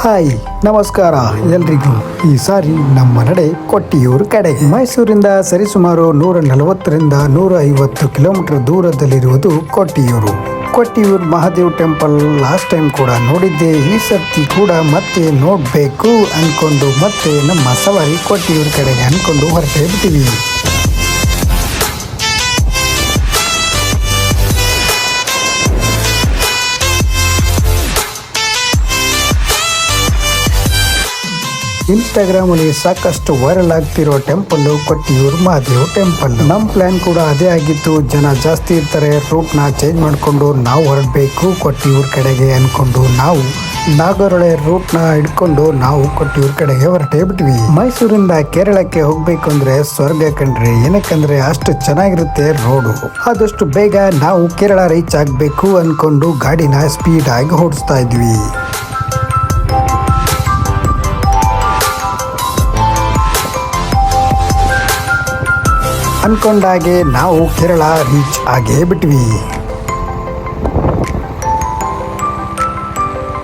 Hi ನಮಸ್ಕಾರ ಎಲ್ರಿಗೂ. ಈ ಸಾರಿ ನಮ್ಮ ನಡೆ ಕೊಟ್ಟಿಯೂರು ಕಡೆಗೆ. ಮೈಸೂರಿಂದ ಸರಿಸುಮಾರು 140ರಿಂದ 150 ಕಿಲೋಮೀಟರ್ ದೂರದಲ್ಲಿರುವುದು Kottiyur. Kottiyur Mahadev temple last time ಕೂಡ ನೋಡಿದ್ದೆ. ಈ ಸರ್ತಿ ಕೂಡ ಮತ್ತೆ ನೋಡಬೇಕು ಅಂದ್ಕೊಂಡು ಮತ್ತೆ ನಮ್ಮ ಸವಾರಿ ಕೊಟ್ಟಿಯೂರು ಕಡೆಗೆ ಅಂದ್ಕೊಂಡು ಹೊರಟೇ ಬಿಟ್ಟಿವಿ. ಇನ್ಸ್ಟಾಗ್ರಾಮ್ ಅಲ್ಲಿ ಸಾಕಷ್ಟು ವೈರಲ್ ಆಗ್ತಿರೋ ಟೆಂಪಲ್ ಕೊಟ್ಟಿಯೂರು ಮಹಾದೇವ್ ಟೆಂಪಲ್. ನಮ್ಮ ಪ್ಲಾನ್ ಕೂಡ ಅದೇ ಆಗಿತ್ತು. ಜನ ಜಾಸ್ತಿ ಇರ್ತಾರೆ, ರೂಟ್ ನ ಚೇಂಜ್ ಮಾಡಿಕೊಂಡು ನಾವು ಹೊರಡಬೇಕು ಕೊಟ್ಟಿಯೂರು ಕಡೆಗೆ ಅನ್ಕೊಂಡು ನಾವು ನಾಗರಹೊಳೆ ರೂಟ್ ನ ಹಿಡ್ಕೊಂಡು ನಾವು ಕೊಟ್ಟಿಯೂರು ಕಡೆಗೆ ಹೊರಟೇ ಬಿಟ್ವಿ. ಮೈಸೂರಿಂದ ಕೇರಳಕ್ಕೆ ಹೋಗ್ಬೇಕು ಅಂದ್ರೆ ಸ್ವರ್ಗ ಕಂಡ್ರಿ. ಏನಕ್ಕಂದ್ರೆ ಅಷ್ಟು ಚೆನ್ನಾಗಿರುತ್ತೆ ರೋಡು. ಆದಷ್ಟು ಬೇಗ ನಾವು ಕೇರಳ ರೀಚ್ ಆಗ್ಬೇಕು ಅನ್ಕೊಂಡು ಗಾಡಿನ ಸ್ಪೀಡ್ ಆಗಿ ಓಡಿಸ್ತಾ ಇದ್ವಿ. ಅನ್ಕೊಂಡಾಗೆ ನಾವು ಕೇರಳ ರೀಚ್ ಆಗೇ ಬಿಟ್ವಿ.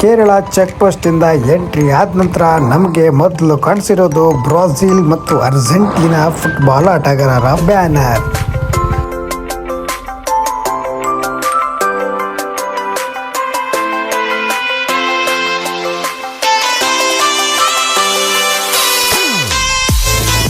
ಕೇರಳ ಚೆಕ್ ಪೋಸ್ಟ್ ಇಂದ ಎಂಟ್ರಿ ಆದ ನಂತರ ನಮಗೆ ಮೊದಲು ಕಾಣಿಸಿರೋದು ಬ್ರಾಜಿಲ್ ಮತ್ತು ಅರ್ಜೆಂಟೀನಾ ಫುಟ್ಬಾಲ್ ಆಟಗಾರರ ಬ್ಯಾನರ್.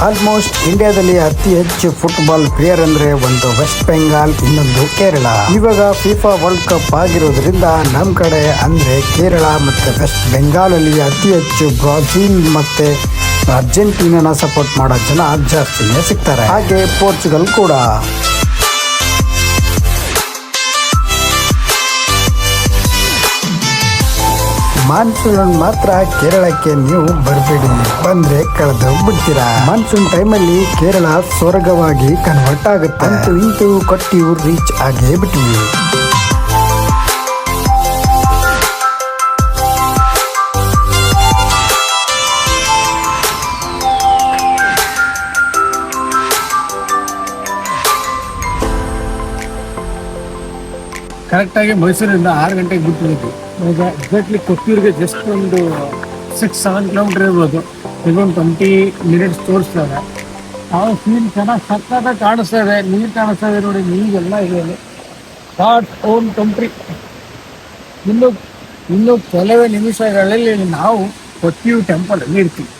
ಆಲ್ಮೋಸ್ಟ್ ಇಂಡಿಯಾದಲ್ಲಿ ಅತಿ ಹೆಚ್ಚು ಫುಟ್ಬಾಲ್ ಪ್ಲೇಯರ್ ಅಂದ್ರೆ ಒಂದು ವೆಸ್ಟ್ ಬೆಂಗಾಲ್, ಇನ್ನೊಂದು ಕೇರಳ. ಇವಾಗ ಫಿಫಾ ವರ್ಲ್ಡ್ ಕಪ್ ಆಗಿರೋದ್ರಿಂದ ನಮ್ ಕಡೆ ಅಂದ್ರೆ ಕೇರಳ ಮತ್ತೆ ವೆಸ್ಟ್ ಬೆಂಗಾಲ್ ಅಲ್ಲಿ ಅತಿ ಹೆಚ್ಚು ಬ್ರಾಜಿಲ್ ಮತ್ತೆ ಅರ್ಜೆಂಟೀನಾನ ಸಪೋರ್ಟ್ ಮಾಡೋ ಜನ ಜಾಸ್ತಿನೇ ಸಿಗ್ತಾರೆ. ಹಾಗೆ ಪೋರ್ಚುಗಲ್ ಕೂಡ. ಮಾನ್ಸೂನ್ ಮಾತ್ರ ಕೇರಳಕ್ಕೆ ನೀವು ಬರಬೇಡಿ, ಬಂದ್ರೆ ಕಳೆದೋಗ್ಬಿಡ್ತೀರಾ. ಮಾನ್ಸೂನ್ ಟೈಮಲ್ಲಿ ಕೇರಳ ಸ್ವರ್ಗವಾಗಿ ಕನ್ವರ್ಟ್ ಆಗುತ್ತೆ. ಅಂತೂ ಇಂತೂ ಕೊಟ್ಟಿಯೂರು ರೀಚ್ ಆಗೇ ಬಿಟ್ವಿ. ಕರೆಕ್ಟಾಗಿ ಮೈಸೂರಿಂದ 6 ಗಂಟೆಗೆ ಬಿಟ್ಟಿದ್ದು. ಈಗ ಎಕ್ಸಾಕ್ಟ್ಲಿ ಕೊಟ್ಟಿಯೂರಿಗೆ ಜಸ್ಟ್ ಒಂದು 6-7 ಕಿಲೋಮೀಟರ್ ಇರ್ಬೋದು. ಈಗ ಒಂದು 20 ಮಿನಿಟ್ಸ್ ತೋರಿಸ್ತಾರೆ. ಆ ಸೀನ್ ಚೆನ್ನಾಗಿ ಸಕ್ಕತ್ತಾಗಿ ಕಾಣಿಸ್ತಾ ಇದೆ. ನೀರು ಕಾಣಿಸ್ತಾ ಇದೆ ನೋಡಿ, ನೀರೆಲ್ಲ ಇದೆ. God's own country. ಇನ್ನು ಕೆಲವೇ ನಿಮಿಷಗಳಲ್ಲಿ ನಾವು ಕೊಟ್ಟಿಯೂರು ಟೆಂಪಲ್ ಅಲ್ಲಿ ಇರ್ತೀವಿ.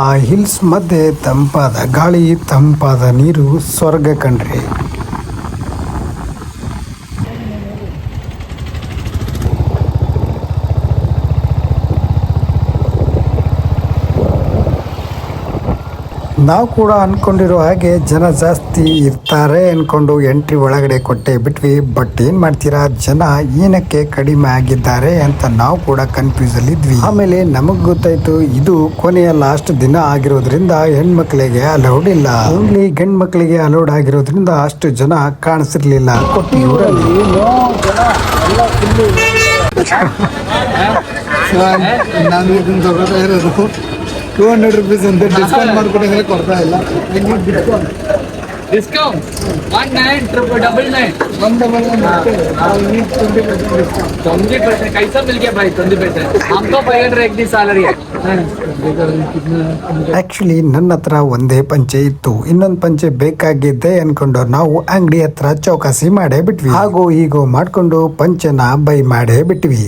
ಆ ಹಿಲ್ಸ್ ಮಧ್ಯೆ ತಂಪಾದ ಗಾಳಿ, ತಂಪಾದ ನೀರು, ಸ್ವರ್ಗ ಕಂಡ್ರಿ. ನಾವು ಕೂಡ ಅನ್ಕೊಂಡಿರೋ ಹಾಗೆ ಜನ ಜಾಸ್ತಿ ಇರ್ತಾರೆ ಅನ್ಕೊಂಡು ಎಂಟ್ರಿ ಒಳಗಡೆ ಕೊಟ್ಟೆ ಬಿಟ್ವಿ. ಬಟ್ ಏನ್ ಮಾಡ್ತೀರಾ, ಜನ ಏನಕ್ಕೆ ಕಡಿಮೆ ಆಗಿದ್ದಾರೆ ಅಂತ ನಾವು ಕೂಡ ಕನ್ಫ್ಯೂಸ್ ಅಲ್ಲಿ ಇದ್ವಿ. ಆಮೇಲೆ ನಮಗ್ ಗೊತ್ತಾಯ್ತು ಇದು ಕೊನೆಯ ಲಾಸ್ಟ್ ದಿನ ಆಗಿರೋದ್ರಿಂದ ಹೆಣ್ಮಕ್ಳಿಗೆ ಅಲೌಡ್ ಇಲ್ಲ, ಓನ್ಲಿ ಗಂಡ್ ಮಕ್ಳಿಗೆ ಅಲೌಡ್ ಆಗಿರೋದ್ರಿಂದ ಅಷ್ಟು ಜನ ಕಾಣಿಸಿರ್ಲಿಲ್ಲ ಕೊಟ್ಟಿಯೂರಲ್ಲಿ. ನಾನು ಇದನ್ನು ತಗೋತಾ ಇರೋದು 200 rupees ಅಂತ ಡಿಸ್ಕೌಂಟ್ ಮಾಡ್ಕೊಡಂಗೆಲ್ಲ ಕೊಡ್ತಾ ಇಲ್ಲ. डिस्काउंट 1999 20% कैसा मिल गया भाई? 20% हमको 500 एक दी सैलरी है. ಆಕ್ಚುಲಿ ನನ್ನ ಹತ್ರ ಒಂದೇ ಪಂಚೆ ಇತ್ತು, ಇನ್ನೊಂದು ಪಂಚೆ ಬೇಕಾಗಿದ್ದೆ ಅನ್ಕೊಂಡು ನಾವು ಅಂಗಡಿ ಹತ್ರ ಚೌಕಾಸಿ ಮಾಡೇ ಬಿಟ್ವಿ. ಹಾಗೂ ಹೀಗೋ ಮಾಡ್ಕೊಂಡು ಪಂಚೆನ ಬೈ ಮಾಡೇ ಬಿಟ್ವಿ.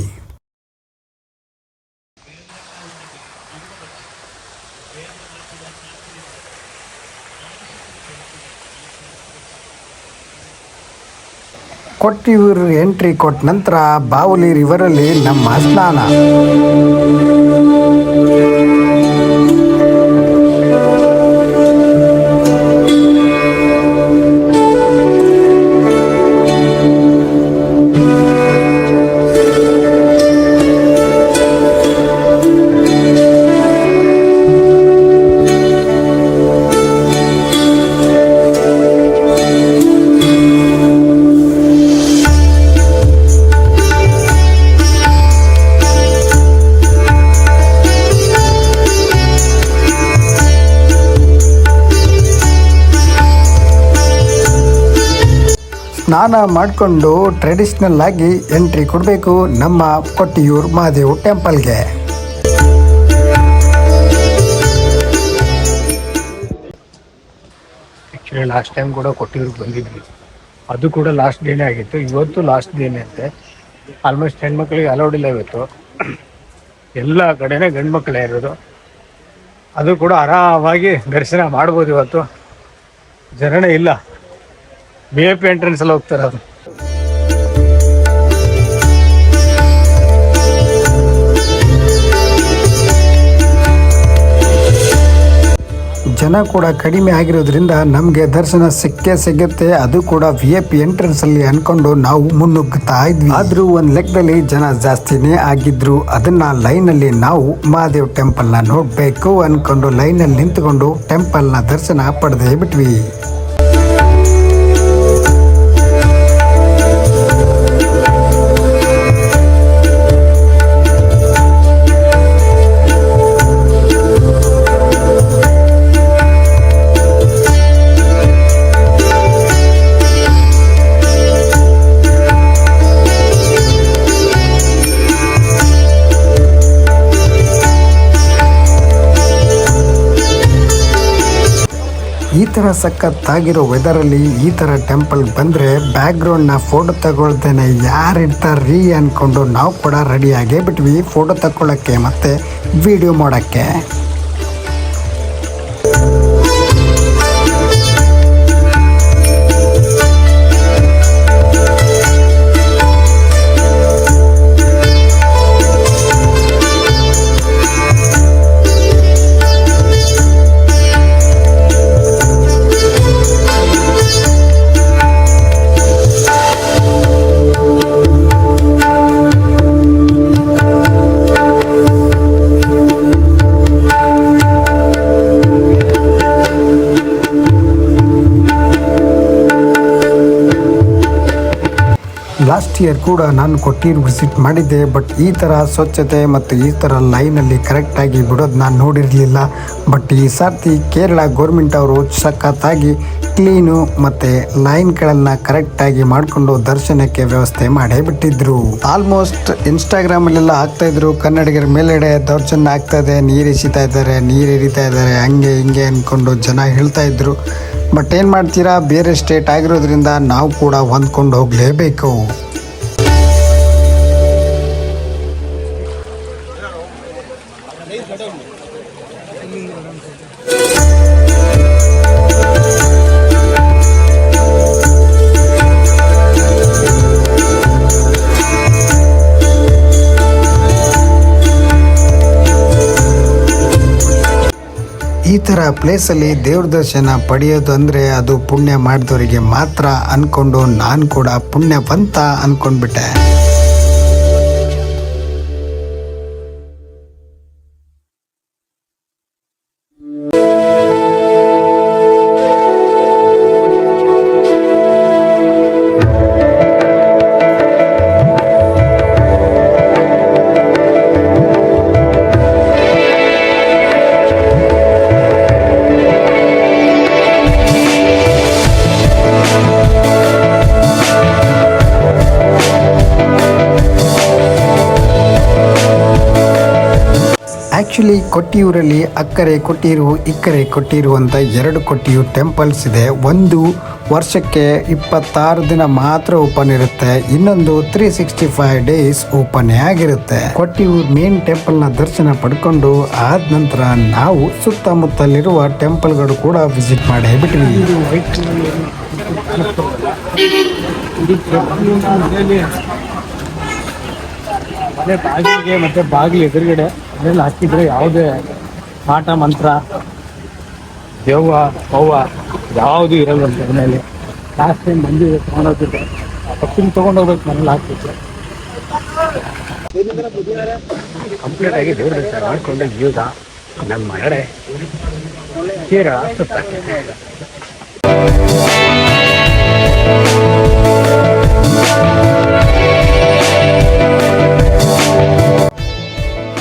ಕೊಟ್ಟಿಯೂರು ಎಂಟ್ರಿ ಕೊಟ್ಟ ನಂತರ ಬಾವಲಿ ರಿವರಲ್ಲಿ ನಮ್ಮ ಸ್ನಾನ. ಸ್ನಾನ ಮಾಡಿಕೊಂಡು ಟ್ರೆಡಿಷ್ನಲ್ ಆಗಿ ಎಂಟ್ರಿ ಕೊಡಬೇಕು ನಮ್ಮ ಕೊಟ್ಟಿಯೂರು ಮಹಾದೇವ್ ಟೆಂಪಲ್ಗೆ. ಆ್ಯಕ್ಚುಲಿ ಲಾಸ್ಟ್ ಟೈಮ್ ಕೂಡ ಕೊಟ್ಟಿಯೂರಿಗೆ ಬಂದಿದ್ವಿ, ಅದು ಕೂಡ ಲಾಸ್ಟ್ ಡೇನೇ ಆಗಿತ್ತು. ಇವತ್ತು ಲಾಸ್ಟ್ ಡೇನೇ ಅಂತೆ. ಆಲ್ಮೋಸ್ಟ್ ಹೆಣ್ಮಕ್ಳಿಗೆ ಅಲೌಡ್ ಇಲ್ಲ ಇವತ್ತು, ಎಲ್ಲ ಕಡೆನೇ ಗಂಡು ಮಕ್ಕಳೇ ಇರೋದು. ಅದು ಕೂಡ ಆರಾಮಾಗಿ ದರ್ಶನ ಮಾಡ್ಬೋದು. ಇವತ್ತು ಜನನೇ ಇಲ್ಲ, VIP ಎಂಟ್ರೆನ್ಸ್ ಎಲ್ಲ ಹೋಗ್ತಾರೆ ಅದು. ಜನ ಕೂಡ ಕಡಿಮೆ ಆಗಿರೋದ್ರಿಂದ ನಮಗೆ ದರ್ಶನ ಸಿಗುತ್ತೆ. ಅದು ಕೂಡ VIP ಎಂಟ್ರೆನ್ಸ್ ಅಲ್ಲಿ ಅನ್ಕೊಂಡು ನಾವು ಮುನ್ನುಗ್ಗುತ್ತಾ ಇದ್ವಿ. ಆದ್ರೂ ಒಂದ್ ಲೆಕ್ಕದಲ್ಲಿ ಜನ ಜಾಸ್ತಿನೇ ಆಗಿದ್ರು. ಅದನ್ನ ಲೈನ್ ಅಲ್ಲಿ ನಾವು ಮಹಾದೇವ್ ಟೆಂಪಲ್ ನ ನೋಡ್ಬೇಕು ಅನ್ಕೊಂಡು ಲೈನ್ ಅಲ್ಲಿ ನಿಂತ್ಕೊಂಡು ಟೆಂಪಲ್ ನ ದರ್ಶನ ಪಡೆದೇ ಬಿಟ್ವಿ. ಈ ಥರ ಸಖತ್ತಾಗಿರೋ ವೆದರಲ್ಲಿ ಈ ಥರ ಟೆಂಪಲ್ ಬಂದರೆ ಬ್ಯಾಕ್ಗ್ರೌಂಡ್ನ ಫೋಟೋ ತಗೊಳ್ತೇನೆ ಯಾರು ಇರ್ತಾರ್ರೀ ಅಂದ್ಕೊಂಡು ನಾವು ಕೂಡ ರೆಡಿಯಾಗೇ ಬಿಟ್ವಿ ಫೋಟೋ ತಗೊಳ್ಳೋಕ್ಕೆ ಮತ್ತು ವಿಡಿಯೋ ಮಾಡೋಕ್ಕೆ. ಲಾಸ್ಟ್ ಇಯರ್ ಕೂಡ ನಾನು ಕೊಟ್ಟಿಯೂರು ವಿಸಿಟ್ ಮಾಡಿದ್ದೆ. ಬಟ್ ಈ ಥರ ಸ್ವಚ್ಛತೆ ಮತ್ತು ಈ ಥರ ಲೈನಲ್ಲಿ ಕರೆಕ್ಟಾಗಿ ಬಿಡೋದು ನಾನು ನೋಡಿರಲಿಲ್ಲ. ಬಟ್ ಈ ಸರ್ತಿ ಕೇರಳ ಗೌರ್ಮೆಂಟ್ ಅವರು ಸಖತ್ತಾಗಿ ಕ್ಲೀನು ಮತ್ತು ಲೈನ್ಗಳನ್ನು ಕರೆಕ್ಟಾಗಿ ಮಾಡಿಕೊಂಡು ದರ್ಶನಕ್ಕೆ ವ್ಯವಸ್ಥೆ ಮಾಡೇ ಬಿಟ್ಟಿದ್ರು. ಆಲ್ಮೋಸ್ಟ್ ಇನ್ಸ್ಟಾಗ್ರಾಮಲ್ಲೆಲ್ಲ ಆಗ್ತಾಯಿದ್ರು, ಕನ್ನಡಿಗರ ಮೇಲೆಡೆ ದೌರ್ಜನ್ಯ ಆಗ್ತಾಯಿದೆ, ನೀರು ಎಸಿತಾ ಇದ್ದಾರೆ, ನೀರು ಎರಿತಾ ಇದ್ದಾರೆ, ಹಂಗೆ ಹಿಂಗೆ ಅಂದ್ಕೊಂಡು ಜನ ಹೇಳ್ತಾ ಇದ್ರು. ಬಟ್ ಏನು ಮಾಡ್ತೀರಾ, ಬೇರೆ ಸ್ಟೇಟ್ ಆಗಿರೋದ್ರಿಂದ ನಾವು ಕೂಡ ಹೊಂದ್ಕೊಂಡು ಹೋಗಲೇಬೇಕು. ಈ ಥರ ಪ್ಲೇಸಲ್ಲಿ ದೇವ್ರ ದರ್ಶನ ಪಡೆಯೋದು ಅಂದರೆ ಅದು ಪುಣ್ಯ ಮಾಡಿದವರಿಗೆ ಮಾತ್ರ ಅಂದ್ಕೊಂಡು ನಾನು ಕೂಡ ಪುಣ್ಯವಂತ ಅಂದ್ಕೊಂಡ್ಬಿಟ್ಟೆ. ಆ್ಯಕ್ಚುಲಿ ಕೊಟ್ಟಿಯೂರಲ್ಲಿ ಅಕ್ಕರೆ ಕೊಟ್ಟಿರು ಇಕ್ಕರೆ ಕೊಟ್ಟಿರು ಅಂತ 2 ಕೊಟ್ಟಿಯೂರು ಟೆಂಪಲ್ಸ್ ಇದೆ. ಒಂದು ವರ್ಷಕ್ಕೆ 26 ದಿನ ಮಾತ್ರ ಓಪನ್ ಇರುತ್ತೆ, ಇನ್ನೊಂದು 365 ಡೇಸ್ ಓಪನ್ ಆಗಿರುತ್ತೆ. ಕೊಟ್ಟಿಯೂರು ಮೇನ್ ಟೆಂಪಲ್ನ ದರ್ಶನ ಪಡ್ಕೊಂಡು ಆದ ನಂತರ ನಾವು ಸುತ್ತಮುತ್ತಲಿರುವ ಟೆಂಪಲ್ಗಳು ಕೂಡ ವಿಸಿಟ್ ಮಾಡೇ ಬಿಟ್ವಿ. ಮನೆ ಬಾಗಿಲಿಗೆ ಮತ್ತು ಬಾಗಿಲು ಎದುರುಗಡೆ ಅದೆಲ್ಲ ಹಾಕಿದ್ರೆ ಯಾವುದೇ ಪಾಠ ಮಂತ್ರ ದೆವ್ವ ಪವ್ವ ಯಾವುದು ಇರಲ್ವಂತೆ ಮನೆಯಲ್ಲಿ. ಲಾಸ್ಟ್ ಟೈಮ್ ಮಂದಿ ತೊಗೊಂಡೋಗಿದ್ದೆ, ಪಕ್ಷಿನ ತೊಗೊಂಡೋಗ್ಬೇಕು ಮನೇಲಿ ಹಾಕ್ತಿದ್ದೆ. ಕಂಪ್ಲೀಟ್ ಆಗಿ ದೇವ್ರ ದರ್ಶನ ಮಾಡಿಕೊಂಡು ಈಗ ನಮ್ಮ ಮನೆ ಕೇರಳ ಸುತ್ತ.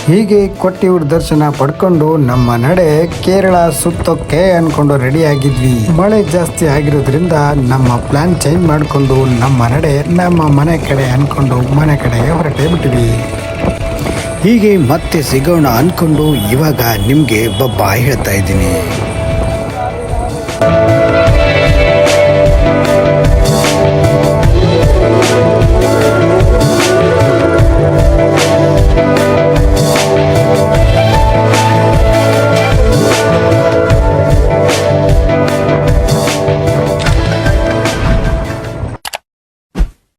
ಹೀಗೆ ಕೊಟ್ಟಿಯೂರ್ ದರ್ಶನ ಪಡ್ಕೊಂಡು ನಮ್ಮ ನಡೆ ಕೇರಳ ಸುತ್ತೋಕೆ ಅನ್ಕೊಂಡು ರೆಡಿ ಆಗಿದ್ವಿ. ಮಳೆ ಜಾಸ್ತಿ ಆಗಿರೋದ್ರಿಂದ ನಮ್ಮ ಪ್ಲಾನ್ ಚೇಂಜ್ ಮಾಡಿಕೊಂಡು ನಮ್ಮ ನಡೆ ನಮ್ಮ ಮನೆ ಕಡೆ ಅನ್ಕೊಂಡು ಮನೆ ಕಡೆಗೆ ಹೊರಟೇ ಬಿಟ್ವಿ. ಹೀಗೆ ಮತ್ತೆ ಸಿಗೋಣ ಅನ್ಕೊಂಡು ಇವಾಗ ನಿಮ್ಗೆ ಬಾಯ್ ಹೇಳ್ತಾ ಇದ್ದೀನಿ.